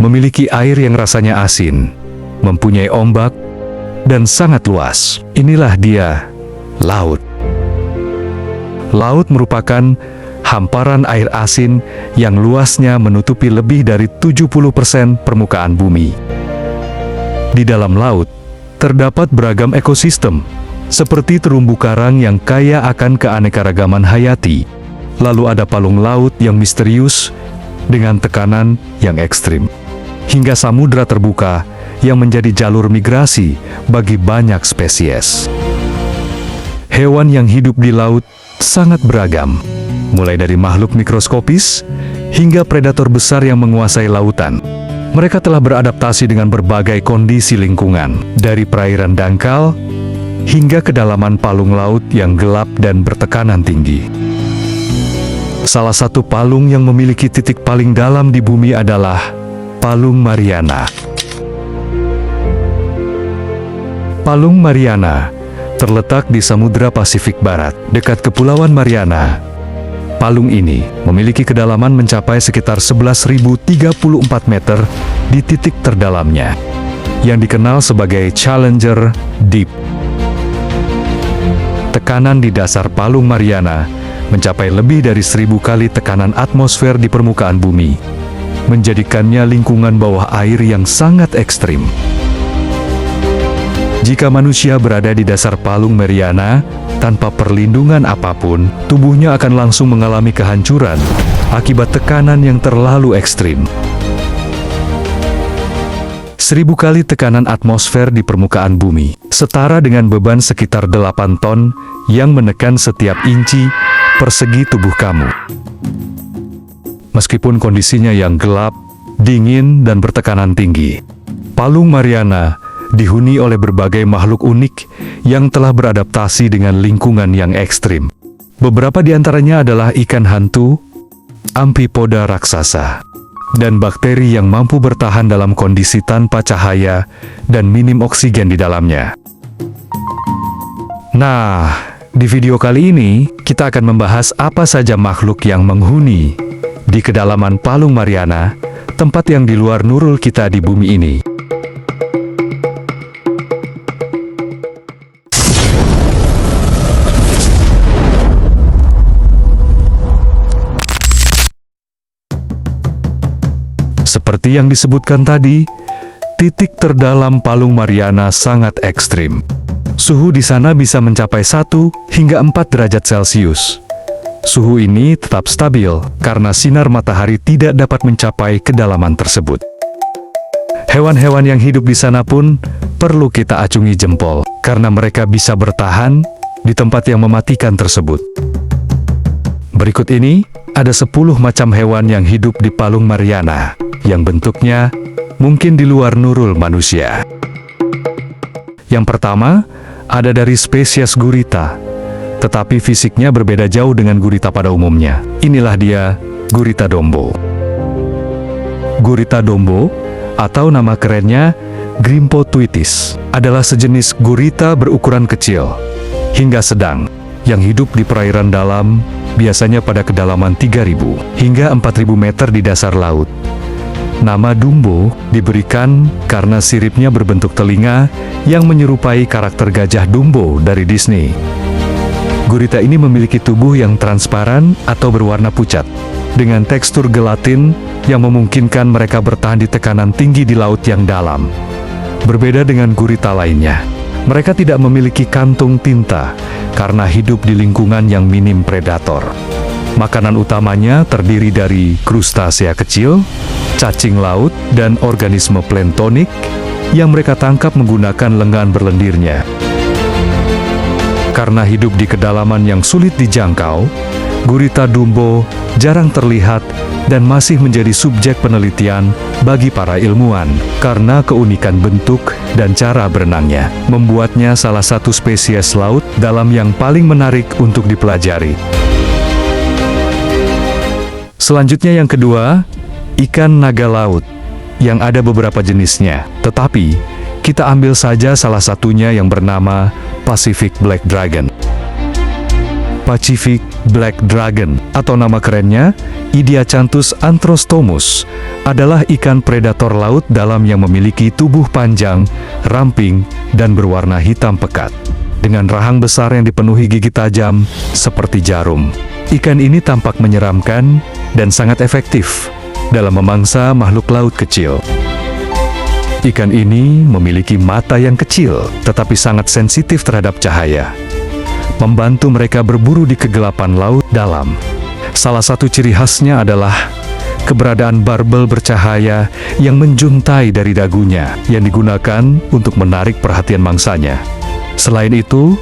memiliki air yang rasanya asin, mempunyai ombak, dan sangat luas. Inilah dia, laut. Laut merupakan hamparan air asin yang luasnya menutupi lebih dari 70% permukaan bumi. Di dalam laut, terdapat beragam ekosistem, seperti terumbu karang yang kaya akan keanekaragaman hayati. Lalu ada palung laut yang misterius, dengan tekanan yang ekstrim. Hingga samudra terbuka yang menjadi jalur migrasi bagi banyak spesies. Hewan yang hidup di laut sangat beragam, mulai dari makhluk mikroskopis hingga predator besar yang menguasai lautan. Mereka telah beradaptasi dengan berbagai kondisi lingkungan, dari perairan dangkal hingga kedalaman palung laut yang gelap dan bertekanan tinggi. Salah satu palung yang memiliki titik paling dalam di bumi adalah Palung Mariana. Palung Mariana terletak di Samudra Pasifik Barat, dekat Kepulauan Mariana. Palung ini memiliki kedalaman mencapai sekitar 11.034 meter di titik terdalamnya, yang dikenal sebagai Challenger Deep. Tekanan di dasar Palung Mariana mencapai lebih dari 1.000 kali tekanan atmosfer di permukaan bumi, menjadikannya lingkungan bawah air yang sangat ekstrim. Jika manusia berada di dasar Palung Mariana, tanpa perlindungan apapun, tubuhnya akan langsung mengalami kehancuran akibat tekanan yang terlalu ekstrim. 1.000 kali tekanan atmosfer di permukaan bumi, setara dengan beban sekitar 8 ton yang menekan setiap inci persegi tubuh kamu. Meskipun kondisinya yang gelap, dingin, dan bertekanan tinggi, Palung Mariana dihuni oleh berbagai makhluk unik yang telah beradaptasi dengan lingkungan yang ekstrim. Beberapa di antaranya adalah ikan hantu, amfipoda raksasa, dan bakteri yang mampu bertahan dalam kondisi tanpa cahaya dan minim oksigen di dalamnya. Nah, di video kali ini kita akan membahas apa saja makhluk yang menghuni di kedalaman Palung Mariana, tempat yang di luar nurul kita di bumi ini. Seperti yang disebutkan tadi, titik terdalam Palung Mariana sangat ekstrim. Suhu di sana bisa mencapai 1 hingga 4 derajat Celcius. Suhu ini tetap stabil karena sinar matahari tidak dapat mencapai kedalaman tersebut. Hewan-hewan yang hidup di sana pun perlu kita acungi jempol, karena mereka bisa bertahan di tempat yang mematikan tersebut. Berikut ini ada 10 macam hewan yang hidup di Palung Mariana, yang bentuknya mungkin di luar nurul manusia. Yang pertama, ada dari spesies gurita, tetapi fisiknya berbeda jauh dengan gurita pada umumnya. Inilah dia, gurita dombo. Gurita dombo, atau nama kerennya Grimpoteuthis, adalah sejenis gurita berukuran kecil hingga sedang, yang hidup di perairan dalam, biasanya pada kedalaman 3.000 hingga 4.000 meter di dasar laut. Nama Dumbo diberikan karena siripnya berbentuk telinga yang menyerupai karakter gajah Dumbo dari Disney. Gurita ini memiliki tubuh yang transparan atau berwarna pucat, dengan tekstur gelatin yang memungkinkan mereka bertahan di tekanan tinggi di laut yang dalam. Berbeda dengan gurita lainnya, mereka tidak memiliki kantung tinta karena hidup di lingkungan yang minim predator. Makanan utamanya terdiri dari krustasea kecil, cacing laut, dan organisme planktonik yang mereka tangkap menggunakan lengan berlendirnya. Karena hidup di kedalaman yang sulit dijangkau, gurita Dumbo jarang terlihat dan masih menjadi subjek penelitian bagi para ilmuwan, karena keunikan bentuk dan cara berenangnya, membuatnya salah satu spesies laut dalam yang paling menarik untuk dipelajari. Selanjutnya yang kedua, ikan naga laut, yang ada beberapa jenisnya, tetapi kita ambil saja salah satunya yang bernama Pacific Black Dragon. Pacific Black Dragon atau nama kerennya Idiacanthus anthrostomus adalah ikan predator laut dalam yang memiliki tubuh panjang, ramping, dan berwarna hitam pekat. Dengan rahang besar yang dipenuhi gigi tajam seperti jarum. Ikan ini tampak menyeramkan dan sangat efektif dalam memangsa makhluk laut kecil. Ikan ini memiliki mata yang kecil tetapi sangat sensitif terhadap cahaya, membantu mereka berburu di kegelapan laut dalam. Salah satu ciri khasnya adalah keberadaan barbel bercahaya yang menjuntai dari dagunya yang digunakan untuk menarik perhatian mangsanya. Selain itu,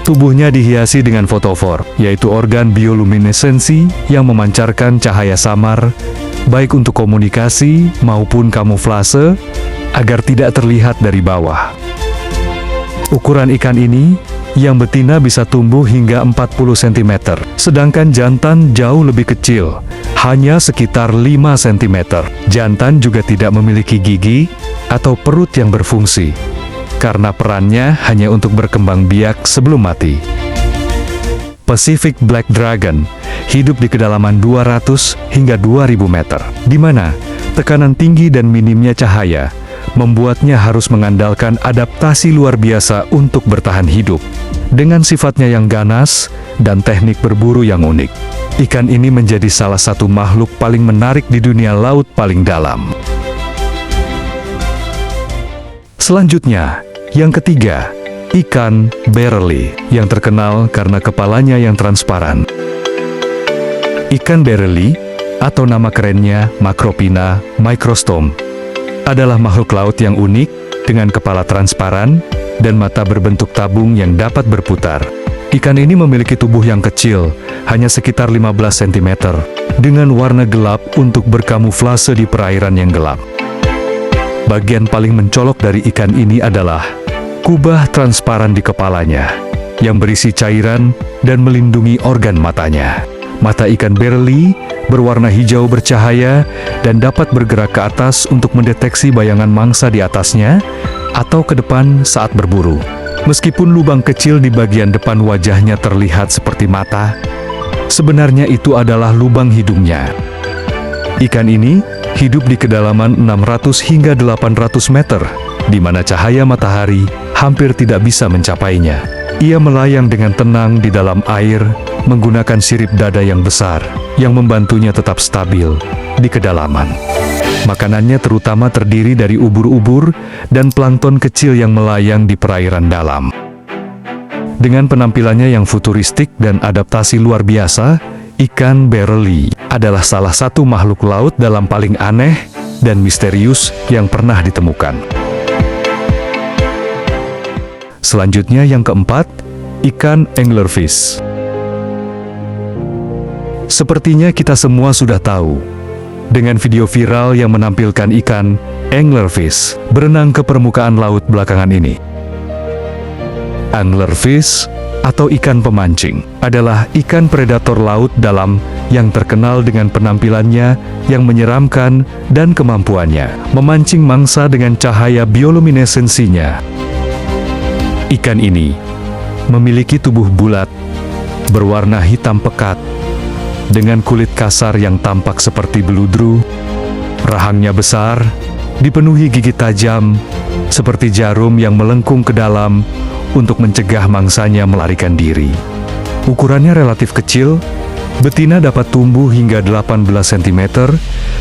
tubuhnya dihiasi dengan fotofor, yaitu organ bioluminesensi yang memancarkan cahaya samar, baik untuk komunikasi maupun kamuflase, agar tidak terlihat dari bawah. Ukuran ikan ini, yang betina bisa tumbuh hingga 40 cm, sedangkan jantan jauh lebih kecil, hanya sekitar 5 cm. Jantan juga tidak memiliki gigi atau perut yang berfungsi, karena perannya hanya untuk berkembang biak sebelum mati. Pacific Black Dragon hidup di kedalaman 200 hingga 2000 meter, di mana tekanan tinggi dan minimnya cahaya membuatnya harus mengandalkan adaptasi luar biasa untuk bertahan hidup. Dengan sifatnya yang ganas dan teknik berburu yang unik, ikan ini menjadi salah satu makhluk paling menarik di dunia laut paling dalam. Selanjutnya, yang ketiga, ikan barely, yang terkenal karena kepalanya yang transparan. Ikan barely, atau nama kerennya Macropina microstom, adalah makhluk laut yang unik dengan kepala transparan dan mata berbentuk tabung yang dapat berputar. Ikan ini memiliki tubuh yang kecil, hanya sekitar 15 cm, dengan warna gelap untuk berkamuflase di perairan yang gelap. Bagian paling mencolok dari ikan ini adalah kubah transparan di kepalanya, yang berisi cairan dan melindungi organ matanya. Mata ikan barely berwarna hijau bercahaya dan dapat bergerak ke atas untuk mendeteksi bayangan mangsa di atasnya atau ke depan saat berburu. Meskipun lubang kecil di bagian depan wajahnya terlihat seperti mata, sebenarnya itu adalah lubang hidungnya. Ikan ini hidup di kedalaman 600 hingga 800 meter, di mana cahaya matahari hampir tidak bisa mencapainya. Ia melayang dengan tenang di dalam air, menggunakan sirip dada yang besar, yang membantunya tetap stabil di kedalaman. Makanannya terutama terdiri dari ubur-ubur dan plankton kecil yang melayang di perairan dalam. Dengan penampilannya yang futuristik dan adaptasi luar biasa, ikan barely adalah salah satu makhluk laut dalam paling aneh dan misterius yang pernah ditemukan. Selanjutnya yang keempat, ikan anglerfish. Sepertinya kita semua sudah tahu, dengan video viral yang menampilkan ikan anglerfish berenang ke permukaan laut belakangan ini. Anglerfish atau ikan pemancing adalah ikan predator laut dalam yang terkenal dengan penampilannya yang menyeramkan dan kemampuannya memancing mangsa dengan cahaya bioluminesensinya. Ikan ini memiliki tubuh bulat, berwarna hitam pekat, dengan kulit kasar yang tampak seperti beludru, rahangnya besar, dipenuhi gigi tajam, seperti jarum yang melengkung ke dalam untuk mencegah mangsanya melarikan diri. Ukurannya relatif kecil, betina dapat tumbuh hingga 18 cm,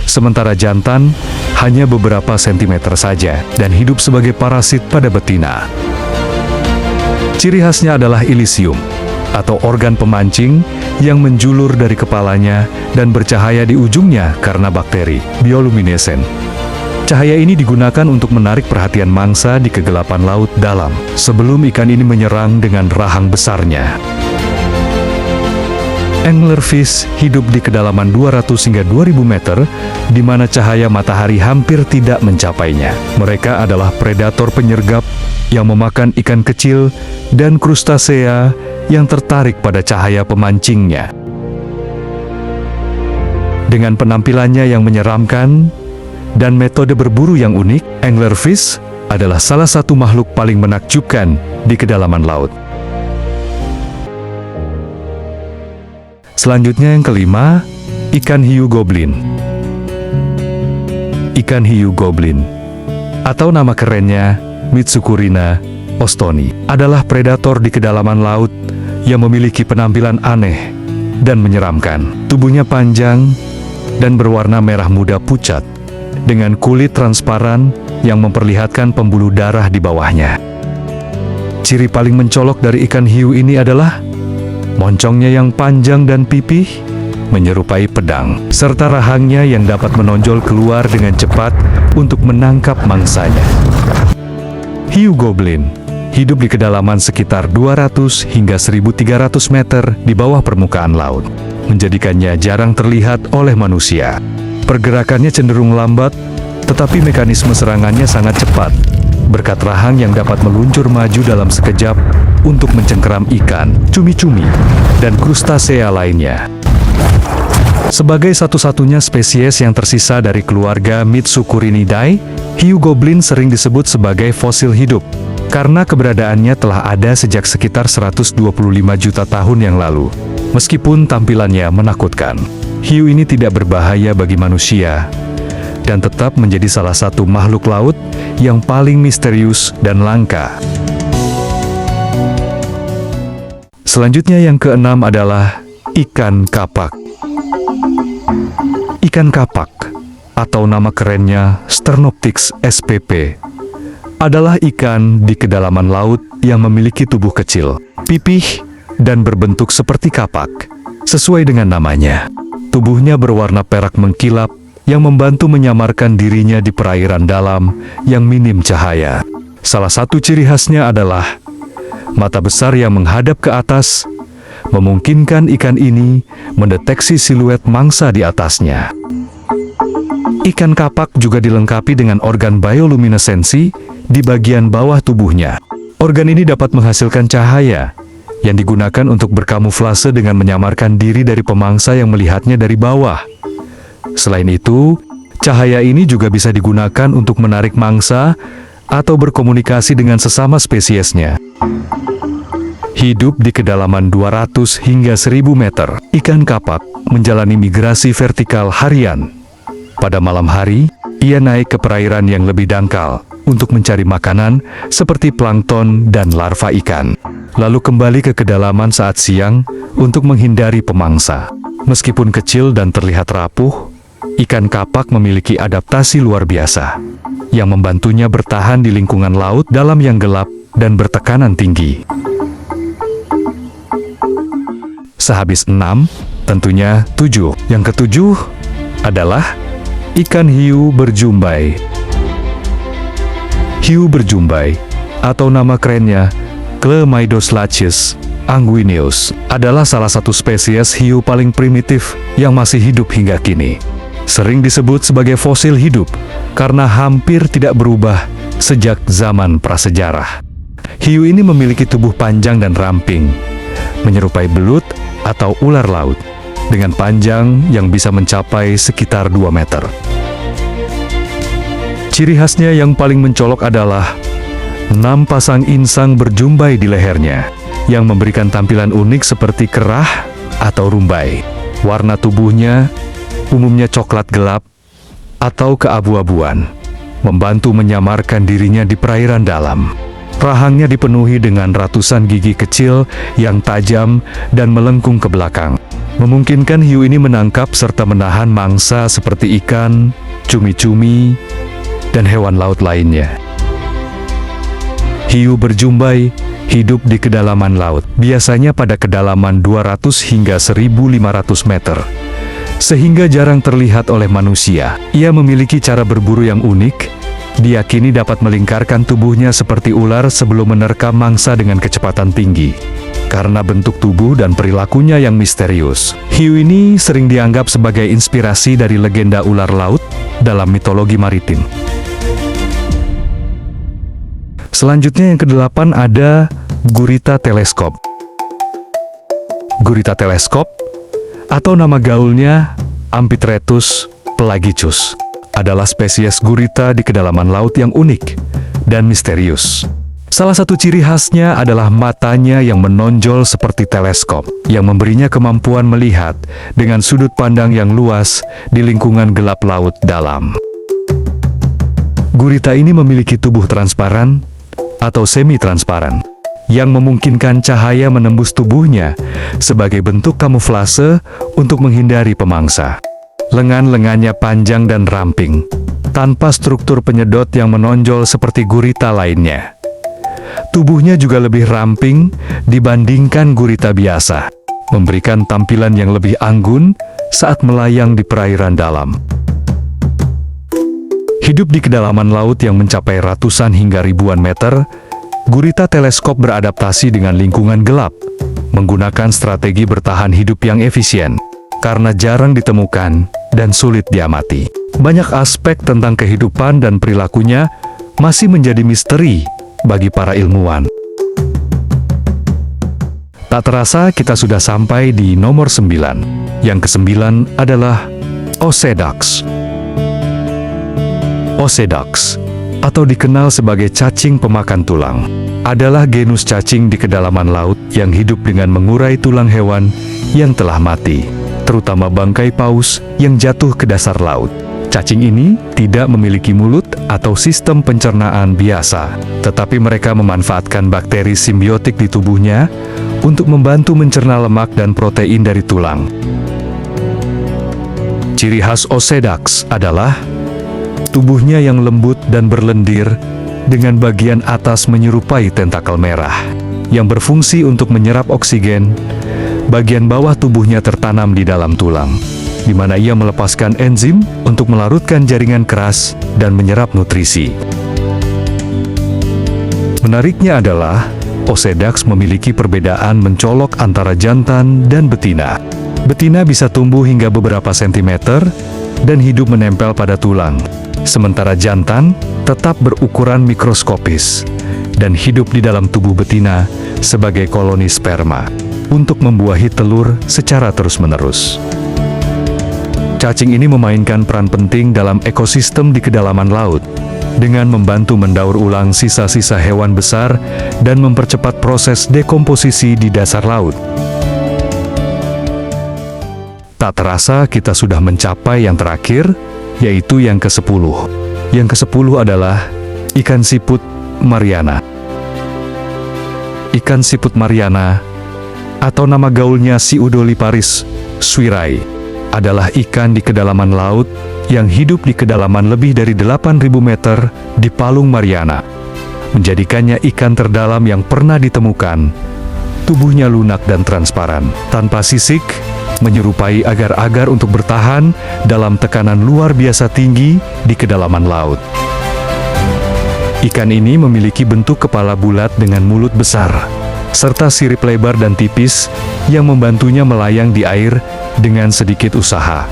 sementara jantan hanya beberapa sentimeter saja dan hidup sebagai parasit pada betina. Ciri khasnya adalah ilisium, atau organ pemancing yang menjulur dari kepalanya dan bercahaya di ujungnya karena bakteri bioluminesen. Cahaya ini digunakan untuk menarik perhatian mangsa di kegelapan laut dalam, sebelum ikan ini menyerang dengan rahang besarnya. Anglerfish hidup di kedalaman 200 hingga 2000 meter, di mana cahaya matahari hampir tidak mencapainya. Mereka adalah predator penyergap yang memakan ikan kecil dan krustasea yang tertarik pada cahaya pemancingnya. Dengan penampilannya yang menyeramkan dan metode berburu yang unik, anglerfish adalah salah satu makhluk paling menakjubkan di kedalaman laut. Selanjutnya yang kelima, ikan hiu goblin. Ikan hiu goblin, atau nama kerennya Mitsukurina ostoni, adalah predator di kedalaman laut yang memiliki penampilan aneh dan menyeramkan. Tubuhnya panjang dan berwarna merah muda pucat, dengan kulit transparan yang memperlihatkan pembuluh darah di bawahnya. Ciri paling mencolok dari ikan hiu ini adalah moncongnya yang panjang dan pipih, menyerupai pedang, serta rahangnya yang dapat menonjol keluar dengan cepat untuk menangkap mangsanya. Hiu goblin hidup di kedalaman sekitar 200 hingga 1.300 meter di bawah permukaan laut, menjadikannya jarang terlihat oleh manusia. Pergerakannya cenderung lambat, tetapi mekanisme serangannya sangat cepat, berkat rahang yang dapat meluncur maju dalam sekejap untuk mencengkeram ikan, cumi-cumi, dan krustasea lainnya. Sebagai satu-satunya spesies yang tersisa dari keluarga Mitsukurinidae, hiu goblin sering disebut sebagai fosil hidup, karena keberadaannya telah ada sejak sekitar 125 juta tahun yang lalu. Meskipun tampilannya menakutkan, hiu ini tidak berbahaya bagi manusia, dan tetap menjadi salah satu makhluk laut yang paling misterius dan langka. Selanjutnya yang keenam adalah ikan kapak. Ikan kapak, atau nama kerennya Sternoptyx spp, adalah ikan di kedalaman laut yang memiliki tubuh kecil, pipih, dan berbentuk seperti kapak. Sesuai dengan namanya, tubuhnya berwarna perak mengkilap yang membantu menyamarkan dirinya di perairan dalam yang minim cahaya. Salah satu ciri khasnya adalah mata besar yang menghadap ke atas, memungkinkan ikan ini mendeteksi siluet mangsa di atasnya. Ikan kapak juga dilengkapi dengan organ bioluminesensi di bagian bawah tubuhnya. Organ ini dapat menghasilkan cahaya yang digunakan untuk berkamuflase dengan menyamarkan diri dari pemangsa yang melihatnya dari bawah. Selain itu, cahaya ini juga bisa digunakan untuk menarik mangsa atau berkomunikasi dengan sesama spesiesnya. Hidup di kedalaman 200 hingga 1.000 meter, ikan kapak menjalani migrasi vertikal harian. Pada malam hari, ia naik ke perairan yang lebih dangkal untuk mencari makanan seperti plankton dan larva ikan, lalu kembali ke kedalaman saat siang untuk menghindari pemangsa. Meskipun kecil dan terlihat rapuh, ikan kapak memiliki adaptasi luar biasa yang membantunya bertahan di lingkungan laut dalam yang gelap dan bertekanan tinggi. Sehabis 6, tentunya 7. Yang ketujuh adalah ikan hiu berjumbai. Hiu berjumbai, atau nama kerennya Chlamydoslacius anguineus, adalah salah satu spesies hiu paling primitif yang masih hidup hingga kini. Sering disebut sebagai fosil hidup karena hampir tidak berubah sejak zaman prasejarah. Hiu ini memiliki tubuh panjang dan ramping, menyerupai belut atau ular laut, dengan panjang yang bisa mencapai sekitar 2 meter. Ciri khasnya yang paling mencolok adalah 6 pasang insang berjumbai di lehernya, yang memberikan tampilan unik seperti kerah atau rumbai. Warna tubuhnya umumnya coklat gelap atau keabu-abuan, membantu menyamarkan dirinya di perairan dalam. Rahangnya dipenuhi dengan ratusan gigi kecil yang tajam dan melengkung ke belakang, memungkinkan hiu ini menangkap serta menahan mangsa seperti ikan, cumi-cumi, dan hewan laut lainnya. Hiu berjumbai hidup di kedalaman laut, biasanya pada kedalaman 200 hingga 1.500 meter, sehingga jarang terlihat oleh manusia. Ia memiliki cara berburu yang unik, diyakini dapat melingkarkan tubuhnya seperti ular sebelum menerkam mangsa dengan kecepatan tinggi. Karena bentuk tubuh dan perilakunya yang misterius, hiu ini sering dianggap sebagai inspirasi dari legenda ular laut dalam mitologi maritim. Selanjutnya yang ke-8 ada gurita teleskop. Gurita teleskop, atau nama gaulnya Amphitrechus pelagicus, adalah spesies gurita di kedalaman laut yang unik dan misterius. Salah satu ciri khasnya adalah matanya yang menonjol seperti teleskop, yang memberinya kemampuan melihat dengan sudut pandang yang luas di lingkungan gelap laut dalam. Gurita ini memiliki tubuh transparan atau semi-transparan, yang memungkinkan cahaya menembus tubuhnya sebagai bentuk kamuflase untuk menghindari pemangsa. Lengan-lengannya panjang dan ramping, tanpa struktur penyedot yang menonjol seperti gurita lainnya. Tubuhnya juga lebih ramping dibandingkan gurita biasa, memberikan tampilan yang lebih anggun saat melayang di perairan dalam. Hidup di kedalaman laut yang mencapai ratusan hingga ribuan meter, gurita teleskop beradaptasi dengan lingkungan gelap, menggunakan strategi bertahan hidup yang efisien, karena jarang ditemukan dan sulit diamati. Banyak aspek tentang kehidupan dan perilakunya masih menjadi misteri bagi para ilmuwan. Tak terasa kita sudah sampai di nomor 9. Yang ke-9 adalah Osedax. Osedax, atau dikenal sebagai cacing pemakan tulang, adalah genus cacing di kedalaman laut yang hidup dengan mengurai tulang hewan yang telah mati, terutama bangkai paus yang jatuh ke dasar laut. Cacing ini tidak memiliki mulut atau sistem pencernaan biasa, tetapi mereka memanfaatkan bakteri simbiotik di tubuhnya untuk membantu mencerna lemak dan protein dari tulang. Ciri khas Osedax adalah tubuhnya yang lembut dan berlendir dengan bagian atas menyerupai tentakel merah yang berfungsi untuk menyerap oksigen. Bagian bawah tubuhnya tertanam di dalam tulang, di mana ia melepaskan enzim untuk melarutkan jaringan keras dan menyerap nutrisi. Menariknya adalah, Osedax memiliki perbedaan mencolok antara jantan dan betina. Betina bisa tumbuh hingga beberapa sentimeter dan hidup menempel pada tulang, sementara jantan tetap berukuran mikroskopis dan hidup di dalam tubuh betina sebagai koloni sperma untuk membuahi telur secara terus-menerus. Cacing ini memainkan peran penting dalam ekosistem di kedalaman laut, dengan membantu mendaur ulang sisa-sisa hewan besar dan mempercepat proses dekomposisi di dasar laut. Tak terasa kita sudah mencapai yang terakhir, yaitu yang ke-10. Yang ke-10 adalah ikan siput Mariana. Ikan siput Mariana, atau nama gaulnya Pseudoliparis swirae, adalah ikan di kedalaman laut yang hidup di kedalaman lebih dari 8.000 meter di Palung Mariana, menjadikannya ikan terdalam yang pernah ditemukan. Tubuhnya lunak dan transparan, tanpa sisik, menyerupai agar-agar untuk bertahan dalam tekanan luar biasa tinggi di kedalaman laut. Ikan ini memiliki bentuk kepala bulat dengan mulut besar, serta sirip lebar dan tipis yang membantunya melayang di air dengan sedikit usaha.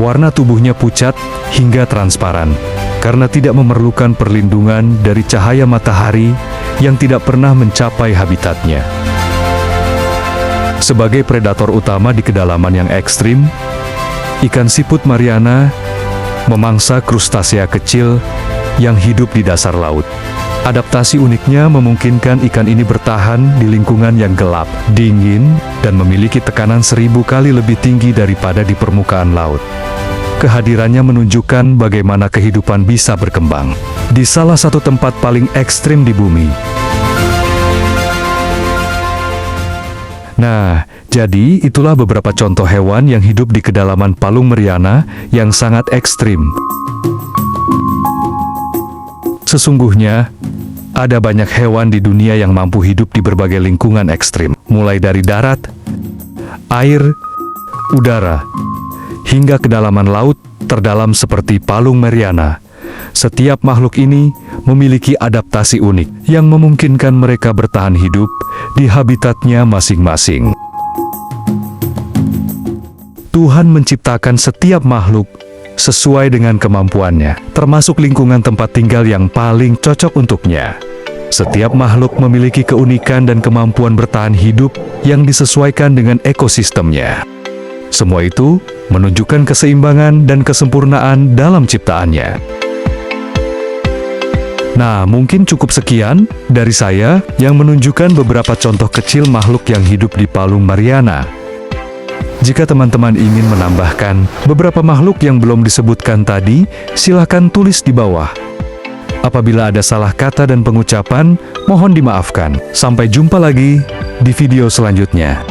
Warna tubuhnya pucat hingga transparan, karena tidak memerlukan perlindungan dari cahaya matahari yang tidak pernah mencapai habitatnya. Sebagai predator utama di kedalaman yang ekstrim, ikan siput Mariana memangsa krustasea kecil yang hidup di dasar laut. Adaptasi uniknya memungkinkan ikan ini bertahan di lingkungan yang gelap, dingin, dan memiliki tekanan 1000 kali lebih tinggi daripada di permukaan laut. Kehadirannya menunjukkan bagaimana kehidupan bisa berkembang di salah satu tempat paling ekstrim di bumi. Nah, jadi itulah beberapa contoh hewan yang hidup di kedalaman Palung Mariana yang sangat ekstrim. Sesungguhnya, ada banyak hewan di dunia yang mampu hidup di berbagai lingkungan ekstrim, mulai dari darat, air, udara, hingga kedalaman laut terdalam seperti Palung Mariana. Setiap makhluk ini memiliki adaptasi unik yang memungkinkan mereka bertahan hidup di habitatnya masing-masing. Tuhan menciptakan setiap makhluk sesuai dengan kemampuannya, termasuk lingkungan tempat tinggal yang paling cocok untuknya. Setiap makhluk memiliki keunikan dan kemampuan bertahan hidup yang disesuaikan dengan ekosistemnya. Semua itu menunjukkan keseimbangan dan kesempurnaan dalam ciptaannya. Nah, mungkin cukup sekian dari saya yang menunjukkan beberapa contoh kecil makhluk yang hidup di Palung Mariana. Jika teman-teman ingin menambahkan beberapa makhluk yang belum disebutkan tadi, silahkan tulis di bawah. Apabila ada salah kata dan pengucapan, mohon dimaafkan. Sampai jumpa lagi di video selanjutnya.